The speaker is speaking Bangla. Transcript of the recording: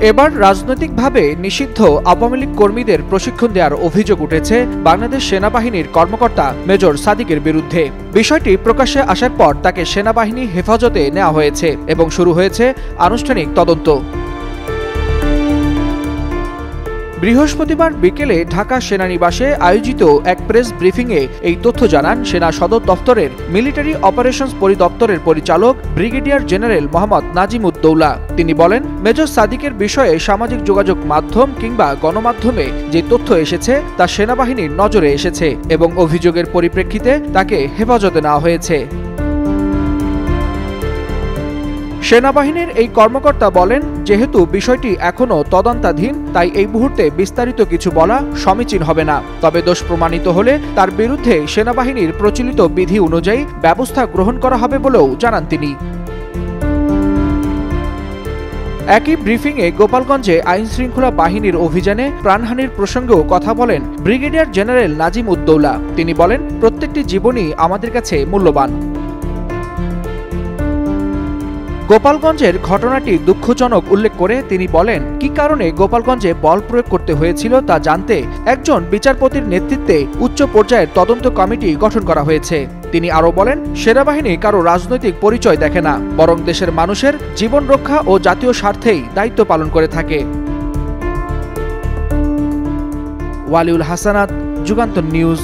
এবার রাজনৈতিকভাবে নিষিদ্ধ আওয়ামী লীগ কর্মীদের প্রশিক্ষণ দেওয়ার অভিযোগ উঠেছে বাংলাদেশ সেনাবাহিনীর কর্মকর্তা মেজর সাদিকের বিরুদ্ধে। বিষয়টি প্রকাশ্যে আসার পর তাকে সেনাবাহিনী হেফাজতে নেওয়া হয়েছে এবং শুরু হয়েছে আনুষ্ঠানিক তদন্ত। বৃহস্পতিবার বিকেলে ঢাকা সেনানিবাসে আয়োজিত এক প্রেস ব্রিফিংয়ে এই তথ্য জানান সেনা সদর দফতরের মিলিটারি অপারেশনস পরিদপ্তরের পরিচালক ব্রিগেডিয়ার জেনারেল মোহাম্মদ নাজিম উদ্দৌলা। তিনি বলেন, মেজর সাদিকের বিষয়ে সামাজিক যোগাযোগ মাধ্যম কিংবা গণমাধ্যমে যে তথ্য এসেছে তা সেনাবাহিনীর নজরে এসেছে এবং অভিযোগের পরিপ্রেক্ষিতে তাকে হেফাজতে নেওয়া হয়েছে। সেনাবাহিনীর এই কর্মকর্তা বলেন, যেহেতু বিষয়টি এখনও তদন্তাধীন তাই এই মুহূর্তে বিস্তারিত কিছু বলা সমীচীন হবে না। তবে দোষ প্রমাণিত হলে তার বিরুদ্ধে সেনাবাহিনীর প্রচলিত বিধি অনুযায়ী ব্যবস্থা গ্রহণ করা হবে বলেও জানান তিনি। একই ব্রিফিংয়ে গোপালগঞ্জে আইনশৃঙ্খলা বাহিনীর অভিযানে প্রাণহানির প্রসঙ্গেও কথা বলেন ব্রিগেডিয়ার জেনারেল নাজিম উদ্দৌলা। তিনি বলেন, প্রত্যেকটি জীবনই আমাদের কাছে মূল্যবান। গোপালগঞ্জের ঘটনাটি দুঃখজনক উল্লেখ করে তিনি বলেন, কি কারণে গোপালগঞ্জে বল প্রয়োগ করতে হয়েছিল তা জানতে একজন বিচারপতির নেতৃত্বে উচ্চ পর্যায়ের তদন্ত কমিটি গঠন করা হয়েছে। তিনি আরও বলেন, সেনাবাহিনী কারো রাজনৈতিক পরিচয় দেখে না, বরং দেশের মানুষের জীবন রক্ষা ও জাতীয় স্বার্থেই দায়িত্ব পালন করে থাকে। ওয়ালিউল হাসানাত, যুগান্তর নিউজ।